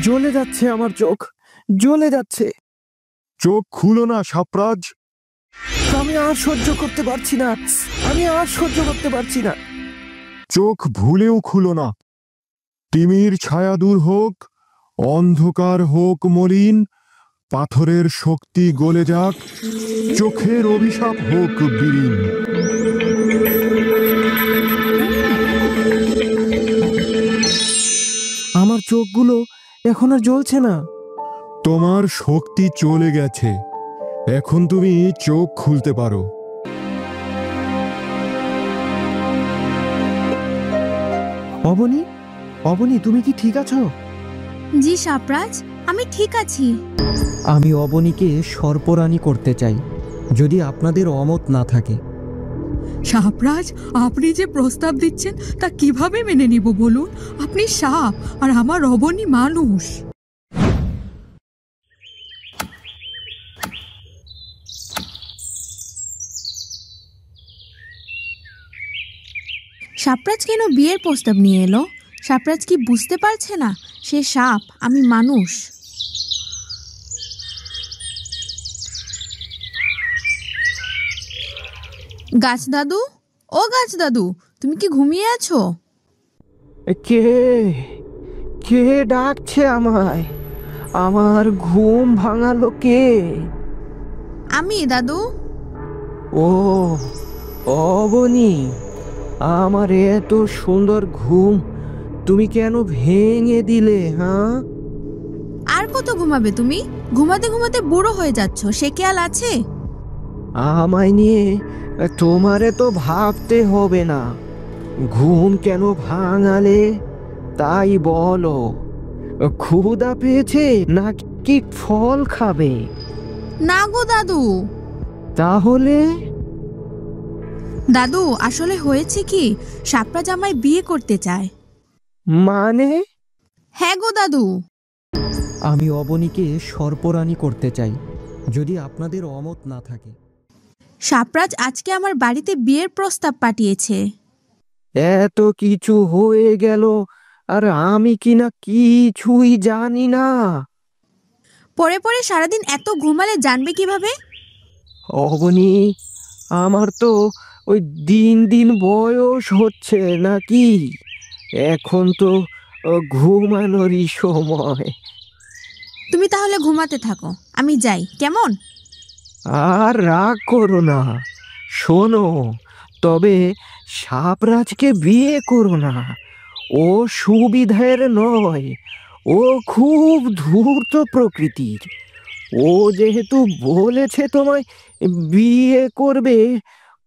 জ্বলে যাচ্ছে আমার চোখ, জ্বলে যাচ্ছে। চোখ খুলো না সাপরাজ। আমি আর সহ্য করতে পারছি না, আমি আর সহ্য করতে পারছি না। চোখ ভুলেও খুলো না। তিমির ছায়া দূর হোক, অন্ধকার হোক মলিন, পাথরের শক্তি গলে যাক, চোখের অভিশাপ হোক বিলীন। আমার চোখগুলো এখন আর জ্বলছে না। তোমার শক্তি চলে গেছে, এখন তুমি চোখ খুলতে পারো। অবনী, অবনী, তুমি কি ঠিক আছো? জি সাপরাজ, আমি ঠিক আছি। আমি অবনীকে সর্পরানী করতে চাই, যদি আপনাদের অমত না থাকে। সাপরাজ, আপনি যে প্রস্তাব দিচ্ছেন তা কিভাবে মেনে নিব বলুন? আপনি সাপ আর আমার অবনী মানুষ। সাপরাজ কেন বিয়ের প্রস্তাব নিয়ে এলো? সাপরাজ কি বুঝতে পারছে না সে সাপ, আমি মানুষ? গাছ দাদু, ও গাছ দাদু, তুমি কি ঘুমিয়ে আছো? কে কে ডাকছে আমায়? আমার ঘুম ভাঙালো কে? আমি দাদু। ও অবনী, আমার এত সুন্দর ঘুম তুমি কেন ভেঙে দিলে? হ্যাঁ, আর কত ঘুমাবে তুমি? ঘুমাতে ঘুমাতে বুড়ো হয়ে যাচ্ছ, সে খেয়াল আছে? আমায় নিয়ে তোমারে তো ভাবতে হবে না। ঘুম কেন ভাঙালে তাই বলো। ক্ষুধা পেয়েছে নাকি ফল খাবে? না গো দাদু। তাহলে? দাদু, আসলে হয়েছে কি, সাপরাজ আমায় বিয়ে করতে চায়। মানে? হ্যাঁ গো দাদু। আমি অবনীকে সর্পরানী করতে চাই, যদি আপনাদের অমত না থাকে। সাপরাজ আজকে আমার বাড়িতে বিয়ের প্রস্তাব পাঠিয়েছে। এত কিছু হয়ে গেল আর আমি কিনা কিছুই জানি না। পরে পরে সারাদিন এত ঘুমালে জানবে কিভাবে? অবনী, আমার তো ওই দিন দিন বয়স হচ্ছে নাকি, এখন তো ঘুমানোরই সময়। তুমি তাহলে ঘুমাতে থাকো, আমি যাই, কেমন? আর রাগ করো না। শোনো, তবে সাপরাজকে বিয়ে করো না, ও সুবিধের নয়, ও খুব ধূর্ত প্রকৃতির। ও যেহেতু বলেছে তোমায় বিয়ে করবে,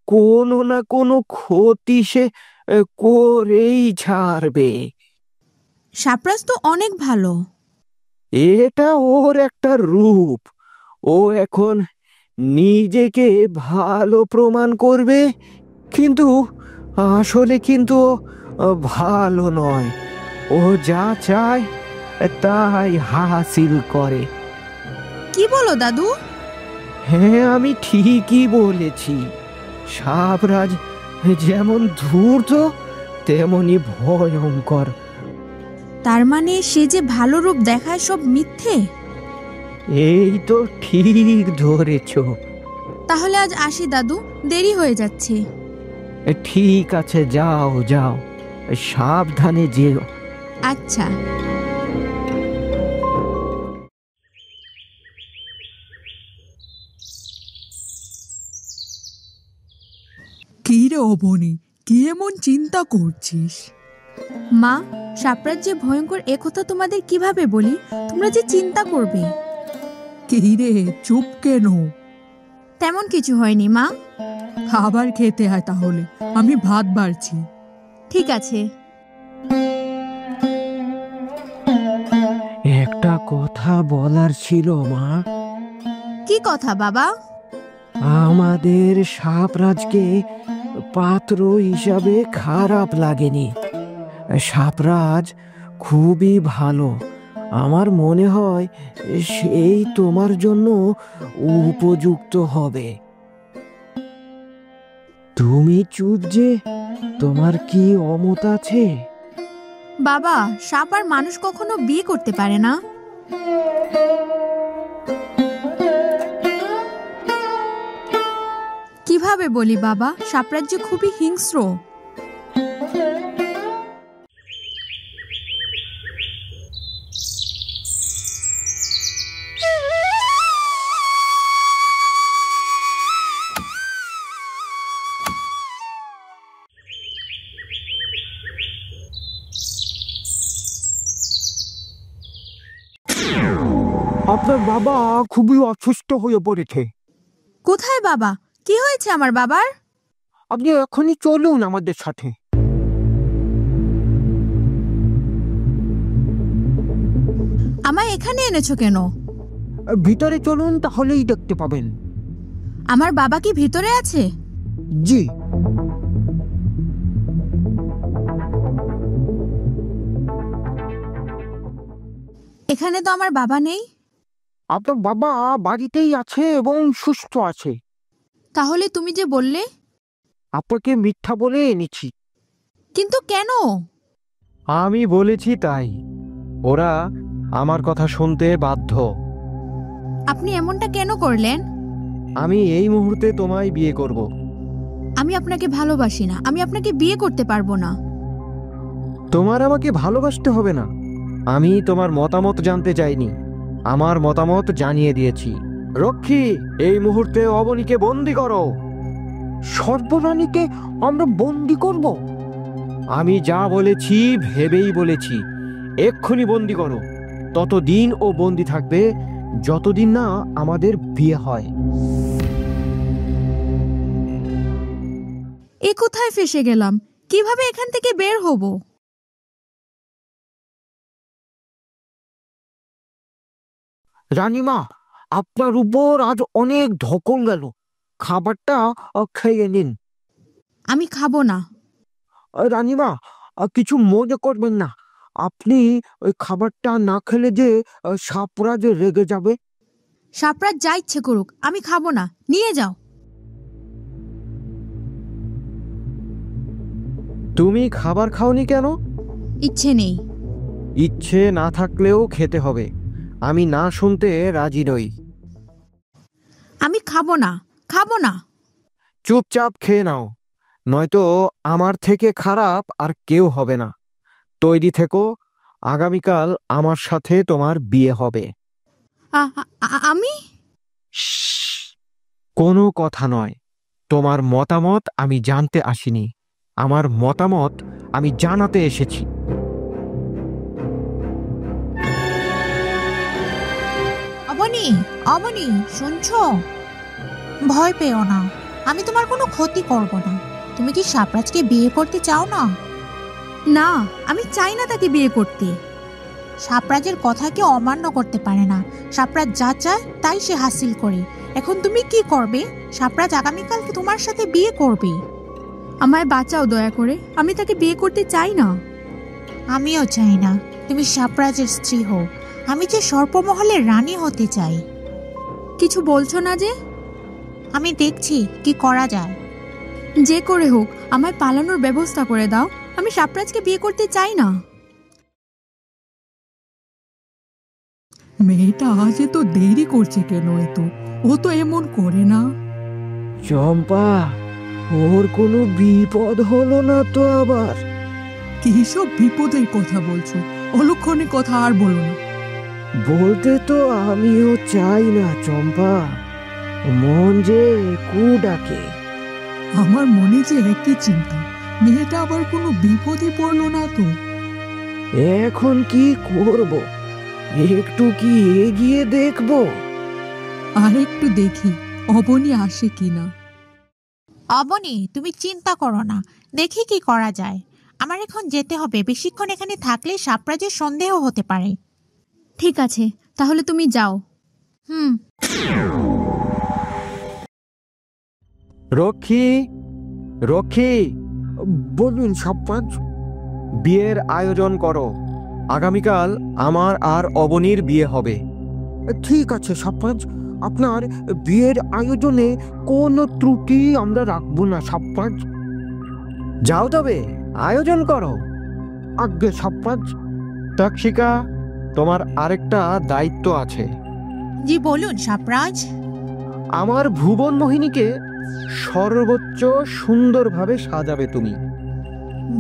কোনো না কোনো ক্ষতি সে করেই ছাড়বে। সাপরাজ তো অনেক ভালো। এটা ওর একটা রূপ। ও এখন নিজেকে ভালো প্রমাণ করবে, কিন্তু আসলে কিন্তু ও ভালো নয়। ও যা চায় তাই হাসিল করে। কি বলো দাদু? হ্যাঁ, আমি ঠিকই বলেছি। সাপরাজ যেমন ধূর্ত তেমনি ভয়ঙ্কর। তার মানে সে যে ভালো রূপ দেখায় সব মিথ্যে? এই তো ঠিক ধরেছ। তাহলে আজ আসি দাদু, দেরি হয়ে যাচ্ছে। ঠিক আছে, যাও যাও, সাবধানে যেও। আচ্ছা। কি রে অবনী, কি এমন চিন্তা করছিস? মা, সাপরাজ যে ভয়ঙ্কর একথা তোমাদের কিভাবে বলি? তোমরা যে চিন্তা করবে। কি রে, চুপ কেন? তেমন কিছু হয়নি মা। খাবার খেতে হয় তাহলে, আমি ভাত বাড়ছি। ঠিক আছে। একটা কথা বলার ছিল মা। কি কথা বাবা? আমাদের সাপরাজকে পাত্র হিসাবে খারাপ লাগেনি। সাপরাজ খুবই ভালো। আমার মনে হয় সেই তোমার জন্য উপযুক্ত হবে। তুমি চুপ যে, তোমার কি অমত আছে? বাবা, সাপ আর মানুষ কখনো বিয়ে করতে পারে না। কিভাবে বলি বাবা, সাপরাজ যে খুবই হিংস্র। আপনার বাবা খুবই অসুস্থ হয়ে পড়েছে। কোথায় বাবা? কি হয়েছে আমার বাবার? আপনি এখনই চলুন আমাদের সাথে। আমায় এখানে এনেছো কেন? ভিতরে চলুন, তাহলেই দেখতে পাবেন। আমার বাবা কি ভিতরে আছে? জি। এখানে তো আমার বাবা নেই। আপনার বাবা বাড়িতেই আছে এবং সুস্থ আছে। তাহলে তুমি যে বললে? আপনাকে মিথ্যা বলে এনেছি। কিন্তু কেন? আমি বলেছি তাই। ওরা আমার কথা শুনতে বাধ্য। আপনি এমনটা কেন করলেন? আমি এই মুহূর্তে তোমায় বিয়ে করব। আমি আপনাকে ভালোবাসি না, আমি আপনাকে বিয়ে করতে পারবো না। তোমার আমাকে ভালোবাসতে হবে না। আমি তোমার মতামত জানতে চাইনি, আমার মতামত জানিয়ে দিয়েছি। রক্ষী, এই মুহূর্তে অবনীকে বন্দি করো। সর্বরানীকে আমরা বন্দি করব? আমি যা বলেছি ভেবেই বলেছি। এক্ষুনি বন্দি করো। ততদিন ও বন্দি থাকবে যতদিন না আমাদের বিয়ে হয়। এ কোথায় ফেসে গেলাম? কিভাবে এখান থেকে বের হব? রানীমা, আপনার উপর আজ অনেক ধকল গেল। খাবারটা খেয়ে নিন। আমি খাবো না। রানীমা, কিছু মনে করবেন না। আপনি ওই খাবারটা না খেলে যে সাপরাজ রেগে যাবে। সাপরাজ যা ইচ্ছে করুক, আমি খাবো না। নিয়ে যাও। তুমি খাবার খাওনি কেন? ইচ্ছে নেই। ইচ্ছে না থাকলেও খেতে হবে। আমি না শুনতে রাজি নই। আমি খাবো না, খাবো না। চুপচাপ খেয়ে নাও, নয়তো আমার থেকে খারাপ আর কেউ হবে না। তৈরি থেকো, আগামীকাল আমার সাথে তোমার বিয়ে হবে। আমি? কোনো কথা নয়। তোমার মতামত আমি জানতে আসিনি, আমার মতামত আমি জানাতে এসেছি। অবনী, অবনী, শুনছো? ভয় পেও না, আমি তোমার কোনো ক্ষতি করব না। তুমি কি সাপরাজকে বিয়ে করতে চাও না? না, আমি চাই না তাকে বিয়ে করতে। সাপরাজের কথা কেউ অমান্য করতে পারে না। সাপরাজ যা চায় তাই সে হাসিল করে। এখন তুমি কি করবে? সাপরাজ আগামীকালকে তোমার সাথে বিয়ে করবে। আমায় বাঁচাও দয়া করে, আমি তাকে বিয়ে করতে চাই না। আমিও চাই না তুমি সাপরাজের স্ত্রী হও। আমি যে সর্পমহলের রানী হতে চাই। কিছু বলছো না যে? আমি দেখছি কি করা যায়। যে করে হোক আমায় পালানোর ব্যবস্থা করে দাও। আমি সাপরাজকে বিয়ে করতে চাই না। মেয়েটা আজ এত দেরি করছে কেন? ও তো এমন করে না। চম্পা, ওর কোনো বিপদ হলো না তো আবার? কি সব বিপদের কথা বলছো? অলক্ষণে কথা আর বলো না। বলতে তো আমিও চাই না চম্পা, মন যে কু ডাকে। আমার মনে যে একই চিন্তা, মেয়েটা আবার কোনো বিপদে পড়লো না তো? এখন কি করব? একটু কি এগিয়ে দেখবো? আর একটু দেখি অবনী আসে কিনা। অবনী, তুমি চিন্তা করো না, দেখি কি করা যায়। আমার এখন যেতে হবে। বেশিক্ষণ এখানে থাকলে সাপরাজের সন্দেহ হতে পারে। ঠিক আছে, তাহলে তুমি যাও। রক্ষী, রক্ষী, বলুন সাপরাজ। বিয়ের আয়োজন করো। আগামীকাল আমার আর অবনীর বিয়ে হবে। ঠিক আছে সাপরাজ, আপনার বিয়ের আয়োজনে কোনো ত্রুটি আমরা রাখবো না সাপরাজ। যাও তবে, আয়োজন করো। আজ্ঞে সাপ্রাজ। তাক্ষিকা, তোমার আরেকটা দায়িত্ব আছে। জি বলুন সাপ্রাজ। আমার ভুবন মোহিনীকে সর্বোচ্চ সুন্দরভাবে সাজাবে তুমি।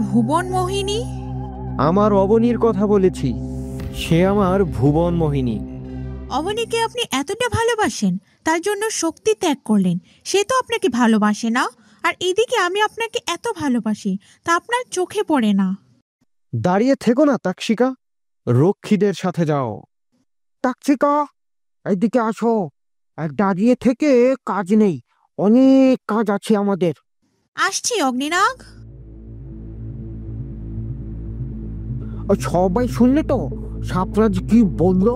ভুবন মোহিনী? আমার অবনীর কথা বলেছি, সে আমার ভুবন মোহিনী। অবনীকে আপনি এতটা ভালোবাসেন, তার জন্য শক্তি ত্যাগ করলেন। সে তো আপনাকে ভালোবাসে না, আর এদিকে আমি আপনাকে এত ভালোবাসি, তা আপনার চোখে পড়ে না। দাঁড়িয়ে থেকো না তাক্ষিকা, রক্ষীদের সাথে যাও। তাক্ষিকা, এইদিকে আসো। দাঁড়িয়ে থেকে কাজ নেই, অনেক কাজ আছে আমাদের। আসছি অগ্নিনাগ। সবাই শুনলে তো সাপ্রাজ কি বললো?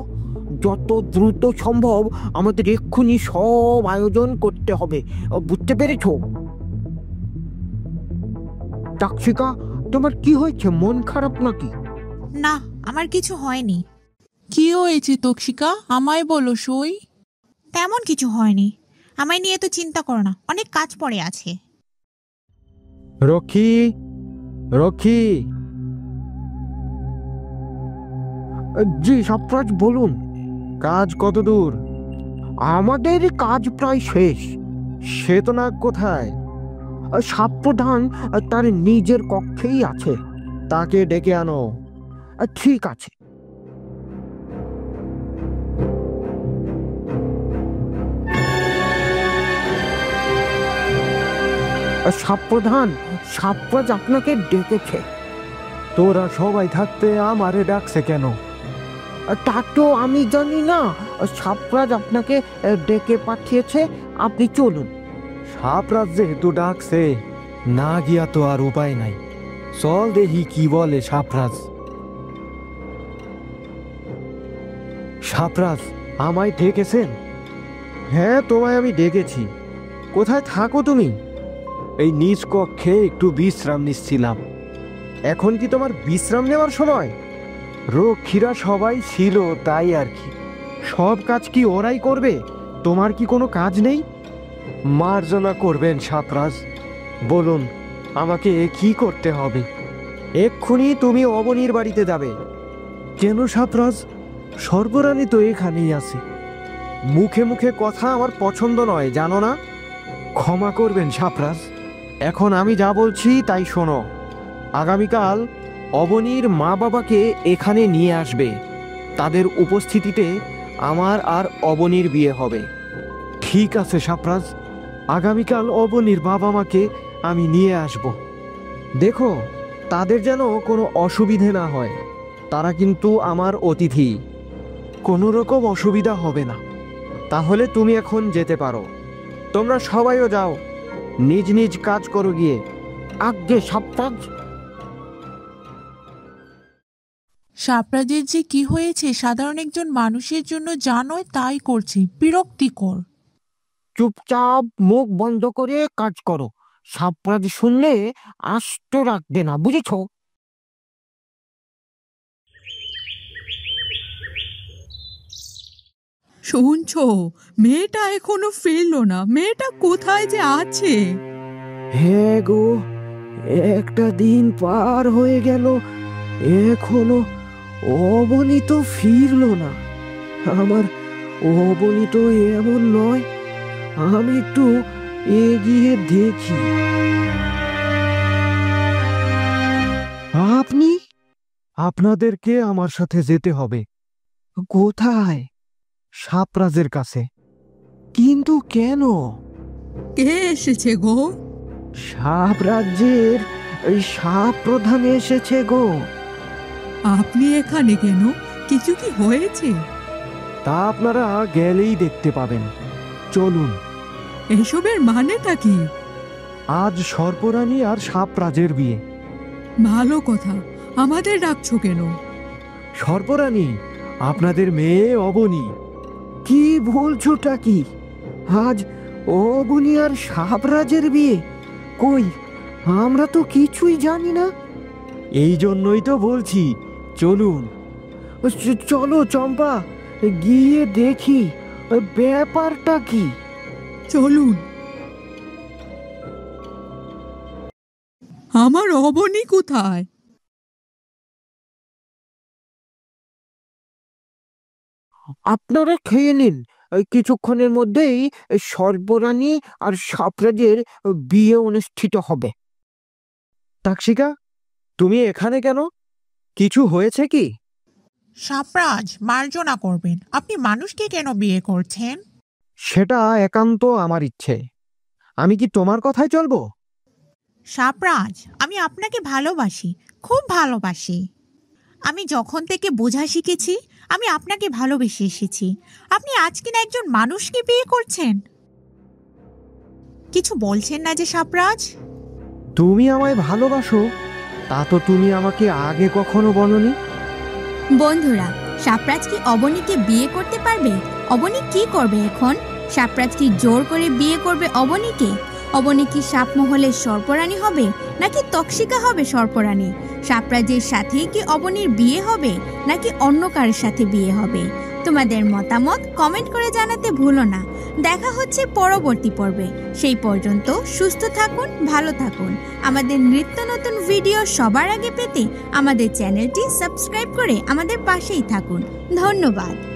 যত দ্রুত সম্ভব আমাদের এক্ষুনি সব আয়োজন করতে হবে, বুঝতে পেরেছো? তাক্ষিকা, তোমার কি হয়েছে? মন খারাপ নাকি? না, আমার কিছু হয়নি। কি হয়েছে তক্ষিকা, আমায় বলো সই। তেমন কিছু হয়নি। আমায় নিয়ে তো চিন্তা করো না, অনেক কাজ পড়ে আছে। রক্ষী, রক্ষী। জি সাপ্রাজ, বলুন। কাজ কত দূর? আমাদের কাজ প্রায় শেষ। শ্বেতনাগ কোথায়? সাপ্রধান তার নিজের কক্ষেই আছে, তাকে ডেকে আনো। ঠিক আছে। সাপ্রধান, সাপ্রাজ আপনাকে ডেকেছে। তোরা সবাই থাকতে আমারে ডাকছে কেন? তা তো আমি জানি না, সাপ্রাজ আপনাকে ডেকে পাঠিয়েছে, আপনি চলুন। সাপ্রাজ যেহেতু ডাকছে, না গিয়া তো আর উপায় নাই। চল দেখি কি বলে সাপ্রাজ। সাপ্রাজ, আমায় ডেকেছেন? হ্যাঁ, তোমায় আমি ডেকেছি। কোথায় থাকো তুমি? এই নিজ কক্ষে একটু বিশ্রাম নিচ্ছিলাম। এখন কি তোমার বিশ্রাম নেওয়ার সময়? রক্ষীরা সবাই ছিল, তাই আর কি। সব কাজ কি ওরাই করবে? তোমার কি কোনো কাজ নেই? মার্জনা করবেন সাপ্রাজ, বলুন আমাকে কি করতে হবে? এক্ষুনি তুমি অবনীর বাড়িতে যাবে। কেন সাপ্রাজ? সর্বরানী তো এখানেই আছে। মুখে মুখে কথা আমার পছন্দ নয়, জানো না? ক্ষমা করবেন সাপ্রাজ, এখন আমি যা বলছি তাই শোনো। আগামীকাল অবনীর মা বাবাকে এখানে নিয়ে আসবে। তাদের উপস্থিতিতে আমার আর অবনীর বিয়ে হবে। ঠিক আছে সাপ্রাজ, আগামীকাল অবনীর বাবা মাকে আমি নিয়ে আসব। দেখো, তাদের যেন কোনো অসুবিধে না হয়। তারা কিন্তু আমার অতিথি, কোনো রকম অসুবিধা হবে না। তাহলে তুমি এখন যেতে পারো। তোমরা সবাইও যাও, নিজ নিজ কাজ করো গিয়ে। আজ্ঞে সাপ্রাজ। সাপ্রাজের যে কি হয়েছে, সাধারণ একজন মানুষের জন্য যা নয় তাই করছে, বিরক্তিকর। চুপচাপ মুখ বন্ধ করে কাজ করো। সাপ্রাজ শুনলে আস্ত রাখবে না, বুঝেছো? শুনছো, মেয়েটা এখনো ফিরলো না। মেয়েটা কোথায় যে আছে? হ্যাঁ গো, একটা দিন পার হয়ে গেল, এখনো অবনী তো ফিরলো না। আমার অবনী তো এমন নয়। আমি একটু এগিয়ে দেখি। আপনি? আপনাদেরকে আমার সাথে যেতে হবে। কোথায়? সাপ্রাজের কাছে। কিন্তু কেন? কে এসেছে গো? সাপ রাজ্যের এই সাপ প্রধান এসেছে গো। আপনি এখানে কেন? কিছু কি হয়েছে? তা আপনারা গেলেই দেখতে পাবেন। চলুন। এসবের মানেটা কি? আজ সর্পরানী আর সাপরাজের বিয়ে। ভালো কথা, আমাদের ডাকছো কেন? সর্পরানী, আপনাদের মেয়ে অবনী। কি বলছোটা কি? আজ অবনী আর সাপরাজের বিয়ে? কই, আমরা তো কিছুই জানি না। এই জন্যই তো বলছি, চলুন। চলো চম্পা, গিয়ে দেখি ব্যাপারটা কি। চলুন। আমার অবনী কোথায়? আপনারা খেয়ে নিন, এই কিছুক্ষণের মধ্যেই সর্বরানী আর সাপ্রাজের বিয়ে অনুষ্ঠিত হবে। তাকশিকা, তুমি এখানে কেন? কিছু হয়েছে কি? সাপ্রাজ, মার্জনা করবেন। আপনি মানুষকে কেন বিয়ে করছেন? সেটা একান্ত আমার ইচ্ছে। আমি কি তোমার কথায় চলবো? সাপ্রাজ, আমি আপনাকে ভালোবাসি, খুব ভালোবাসি। আমি যখন থেকে বোঝা শিখেছি আমি আপনাকে ভালোবেসে এসেছি। আপনি আজ কিনা একজন মানুষকে বিয়ে করছেন। কিছু বলছেন না যে সাপ্রাজ? তুমি আমায় ভালোবাসো, তা তো তুমি আমাকে আগে কখনো বলনি। বন্ধুরা, সাপ্রাজ কি অবনীকে বিয়ে করতে পারবে? অবনী কি করবে এখন? সাপ্রাজ কি জোর করে বিয়ে করবে অবনীকে? অবনী কি সাপমহলের সর্পরানী হবে নাকি তক্ষিকা হবে সর্পরানী? সাপ্রাজের সাথেই কি অবনীর বিয়ে হবে নাকি অন্য কারোর সাথে বিয়ে হবে? তোমাদের মতামত কমেন্ট করে জানাতে ভুলো না। দেখা হচ্ছে পরবর্তী পর্বে। সেই পর্যন্ত সুস্থ থাকুন, ভালো থাকুন। আমাদের নিত্য নতুন ভিডিও সবার আগে পেতে আমাদের চ্যানেলটি সাবস্ক্রাইব করে আমাদের পাশেই থাকুন। ধন্যবাদ।